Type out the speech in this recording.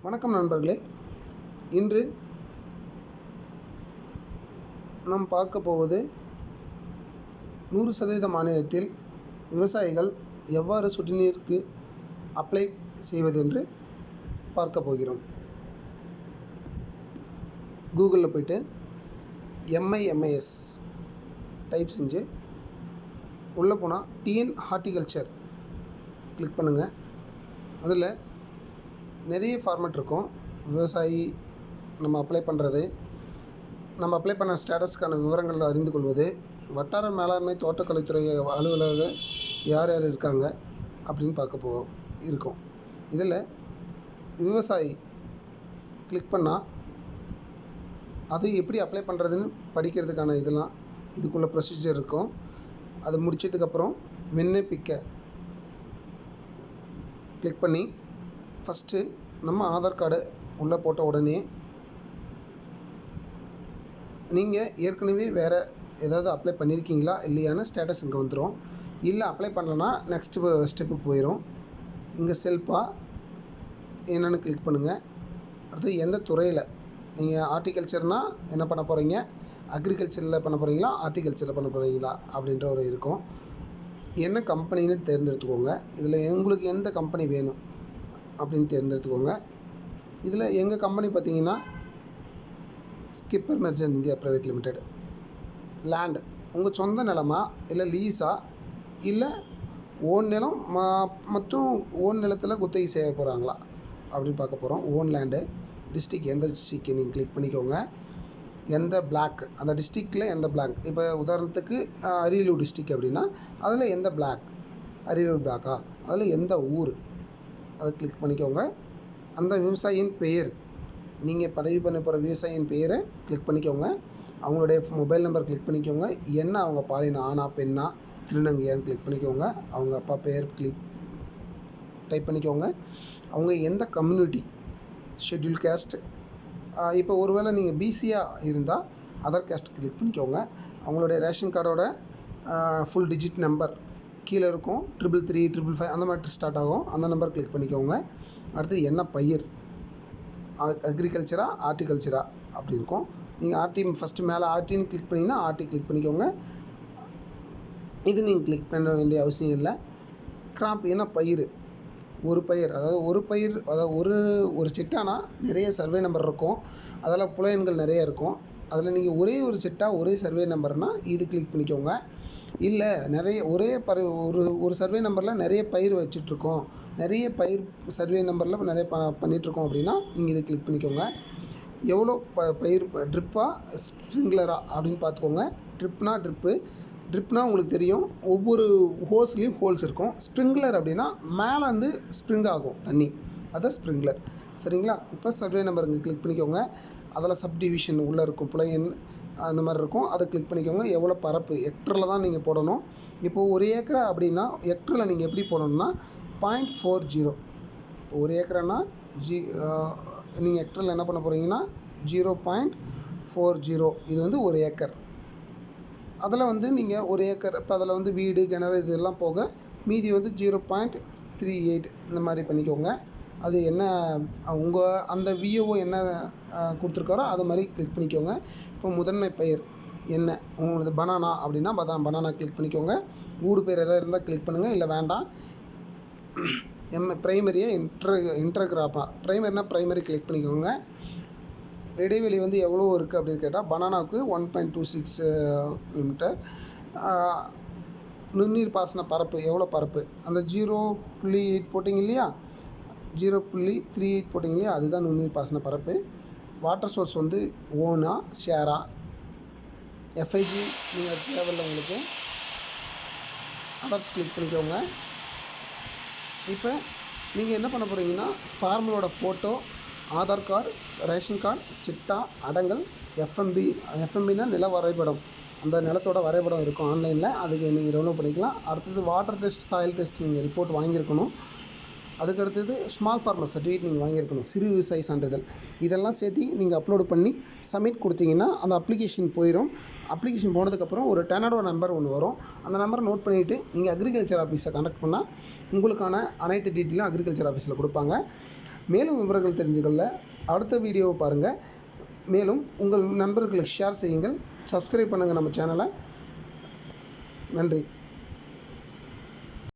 வணக்கம் நண்பர்களே. இன்று நாம் பார்க்க போவது 100% மாநிலத்தில் விவசாயிகள் எவ்வாறு சொட்டுநீருக்கு அப்ளை செய்வது என்று பார்க்க போகிறோம். கூகுளில் போய்ட்டு MIMIS டைப் செஞ்சு உள்ளே போனால் டிஎன் ஹார்டிகல்ச்சர் கிளிக் பண்ணுங்கள். அதில் நிறைய ஃபார்மேட் இருக்கும். விவசாயி நம்ம அப்ளை பண்ணுறது, நம்ம அப்ளை பண்ண ஸ்டேட்டஸ்க்கான விவரங்கள் அறிந்து கொள்வது, வட்டார மேலாண்மை தோட்டக்கலைத்துறை அலுவலக யார் யார் இருக்காங்க அப்படின்னு பார்க்க இருக்கும். இதில் விவசாயி கிளிக் பண்ணால் அது எப்படி அப்ளை பண்ணுறதுன்னு படிக்கிறதுக்கான இதெல்லாம் இதுக்குள்ள ப்ரொசீஜர் இருக்கும். அது முடிச்சதுக்கப்புறம் விண்ணப்பிக்க கிளிக் பண்ணி ஃபஸ்ட்டு நம்ம ஆதார் கார்டு உள்ளே போட்ட உடனே நீங்கள் ஏற்கனவே வேறு ஏதாவது அப்ளை பண்ணியிருக்கீங்களா இல்லையான்னு ஸ்டேட்டஸ் இங்கே வந்துடும். இல்லை அப்ளை பண்ணலன்னா நெக்ஸ்ட்டு ஸ்டெப்புக்கு போயிடும். இங்கே செல்ஃபாக என்னென்னு கிளிக் பண்ணுங்கள். அடுத்து எந்த துறையில் நீங்கள் ஹார்டிகல்ச்சர்னால் என்ன பண்ண போகிறீங்க, அக்ரிகல்ச்சரில் பண்ண போகிறீங்களா, ஹார்டிகல்ச்சரில் பண்ண போகிறீங்களா அப்படின்ற ஒரு இருக்கும். என்ன கம்பெனின்னு தேர்ந்தெடுத்துக்கோங்க. இதில் உங்களுக்கு எந்த கம்பெனி வேணும் அப்படின்னு தேர்ந்தெடுத்துக்கோங்க. இதில் எங்கள் கம்பெனி பார்த்தீங்கன்னா skipper merchant India private limited. Land உங்கள் சொந்த நிலமா இல்லை லீஸா இல்லை ஓன் நிலம் மற்றும் ஓன் நிலத்தில் குத்தகை செய்ய போகிறாங்களா அப்படின்னு பார்க்க போகிறோம். Own land. டிஸ்ட்ரிக் எந்த டிஸ்ட்ரிக்கு நீங்கள் கிளிக் பண்ணிக்கோங்க. எந்த பிளாக், அந்த டிஸ்ட்ரிக்டில் எந்த பிளாக். இப்போ உதாரணத்துக்கு அரியலூர் டிஸ்ட்ரிக் அப்படின்னா அதில் எந்த பிளாக், அரியலூர் பிளாக்கா, அதில் எந்த ஊர் அதை கிளிக் பண்ணிக்கோங்க. அந்த விவசாயியின் பெயர், நீங்கள் பதிவு பண்ண போகிற விவசாயியின் பெயரை கிளிக் பண்ணிக்கோங்க. அவங்களுடைய மொபைல் நம்பர் கிளிக் பண்ணிக்கோங்க. என்ன அவங்க பாலின ஆணா பெண்ணா திருநங்கையான்னு கிளிக் பண்ணிக்கோங்க. அவங்க அப்பா பெயர் டைப் பண்ணிக்கோங்க. அவங்க எந்த கம்யூனிட்டி, ஷெட்யூல் கேஸ்ட். இப்போ ஒருவேளை நீங்கள் பிசியாக இருந்தால் அதர் கேஸ்ட் கிளிக் பண்ணிக்கோங்க. அவங்களுடைய ரேஷன் கார்டோட ஃபுல் டிஜிட் நம்பர் கீழே இருக்கும். 333 555 அந்த மாதிரி ஸ்டார்ட் ஆகும். அந்த நம்பர் கிளிக் பண்ணிக்கோங்க. அடுத்து என்ன பயிர், அக்ரிகல்ச்சரா ஹார்டிகல்ச்சரா அப்படி இருக்கும். நீங்கள் ஆர்டி ஃபஸ்ட்டு மேலே ஆர்டின்னு கிளிக் பண்ணிங்கன்னா ஆர்டி கிளிக் பண்ணிக்கோங்க. இது நீங்கள் கிளிக் பண்ண வேண்டிய அவசியம் இல்லை. கிராப் என்ன பயிர், ஒரு பயிர், அதாவது ஒரு செட்டானா நிறைய சர்வே நம்பர் இருக்கும். அதில் புல எண்கள் நிறைய இருக்கும். அதில் நீங்கள் ஒரே ஒரு செட்டாக ஒரே சர்வே நம்பர்னால் இது கிளிக் பண்ணிக்கோங்க. இல்லை நிறைய ஒரு சர்வே நம்பரில் நிறைய பயிர் வச்சிட்ருக்கோம், நிறைய பயிர் சர்வே நம்பரில் நிறைய பண்ணிகிட்ருக்கோம் அப்படின்னா நீங்கள் இதை கிளிக் பண்ணிக்கோங்க. எவ்வளோ பயிர், ட்ரிப்பா ஸ்ப்ரிங்க்லரா அப்படின்னு பார்த்துக்கோங்க. ட்ரிப்னா உங்களுக்கு தெரியும், ஒவ்வொரு ஹோல்ஸ்லேயும் ஹோல்ஸ் இருக்கும். ஸ்ப்ரிங்க்லர் அப்படின்னா மேலே வந்து ஸ்ப்ரிங் ஆகும் தண்ணி, அதான் ஸ்ப்ரிங்க்லர். சரிங்களா? இப்போ சர்வே நம்பர் இங்கே கிளிக் பண்ணிக்கோங்க. அதில் சப்டிவிஷன் உள்ளே இருக்கும், புலையன் அந்த மாதிரி இருக்கும். அதை கிளிக் பண்ணிக்கோங்க. எவ்வளோ பரப்பு, ஹெக்டரில் தான் நீங்கள் போடணும். இப்போது ஒரு ஏக்கரா அப்படின்னா ஹெக்டரில் நீங்கள் எப்படி போடணும்னா 0.40. ஒரு ஏக்கரானா நீங்கள் ஹெக்டரில் என்ன பண்ண போகிறீங்கன்னா 0.40. இது வந்து ஒரு ஏக்கர். அதில் வந்து நீங்கள் ஒரு ஏக்கர், இப்போ அதில் வந்து வீடு கிணறு இதெல்லாம் போக மீதி வந்து 0.38 இந்த மாதிரி பண்ணிக்கோங்க. அது என்ன உங்கள் அந்த விஓஓ என்ன கொடுத்துருக்காரோ அது மாதிரி கிளிக் பண்ணிக்கோங்க. இப்போ முதன்மை பயிர் என்ன, உங்களுக்கு பனானா அப்படின்னா பனானா கிளிக் பண்ணிக்கோங்க. ஊடு பேர் எதாவது இருந்தால் கிளிக் பண்ணுங்கள், இல்லை வேண்டாம். ப்ரைமரியாக இன்டர்கிராப்பாக, ப்ரைமரினா ப்ரைமரி கிளிக் பண்ணிக்கோங்க. இடைவெளி வந்து எவ்வளோ இருக்குது அப்படின்னு கேட்டால் பனானாவுக்கு 1.26 கிலோமீட்டர். நுண்ணீர் பாசன பரப்பு எவ்வளோ பரப்பு, அந்த 0.8 போட்டிங்க இல்லையா, 0.38 போட்டிங்க இல்லையா, அதுதான் நுண்ணீர் பாசன பரப்பு. வாட்டர் சோர்ஸ் வந்து ஓனா ஷேரா, எஃப்ஐஜி நீங்கள் தேவையில்லை உங்களுக்கு. அதர்ஸ் கிளிக் பண்ணிக்கோங்க. இப்போ நீங்கள் என்ன பண்ண போகிறீங்கன்னா ஃபார்மலோட photo, Aadhaar card, ration card, சிட்டா, அடங்கல், எஃப்எம்பினா நில வரைபடம், அந்த நிலத்தோட வரைபடம் இருக்கும் ஆன்லைனில், அதுக்கு நீங்கள் டவுன்லோட் பண்ணிக்கலாம். அடுத்தது வாட்டர் டெஸ்ட், சாயில் டெஸ்ட் நீங்கள் ரிப்போர்ட் வாங்கியிருக்கணும். அதுக்கடுத்தது ஸ்மால் ஃபார்மர் சர்டிஃபிகேட் நீங்கள் வாங்கியிருக்கணும், சிறு விவசாயி சான்றிதழ். இதெல்லாம் சேர்த்து நீங்கள் அப்லோடு பண்ணி சப்மிட் கொடுத்தீங்கன்னா அந்த அப்ளிகேஷன் போயிடும். அப்ளிகேஷன் போனதுக்கப்புறம் ஒரு டெனடோ நம்பர் ஒன்று வரும். அந்த நம்பரை நோட் பண்ணிவிட்டு நீங்கள் அக்ரிகல்ச்சர் ஆஃபீஸை கான்டாக்ட் பண்ணால் உங்களுக்கான அனைத்து டீட்டெயிலும் அக்ரிகல்ச்சர் ஆஃபீஸில் கொடுப்பாங்க. மேலும் விவரங்கள் தெரிஞ்சுக்கொள்ள அடுத்த வீடியோவை பாருங்கள். மேலும் உங்கள் நண்பர்களுக்கு ஷேர் செய்யுங்கள். சப்ஸ்கிரைப் பண்ணுங்கள் நம்ம சேனலை. நன்றி.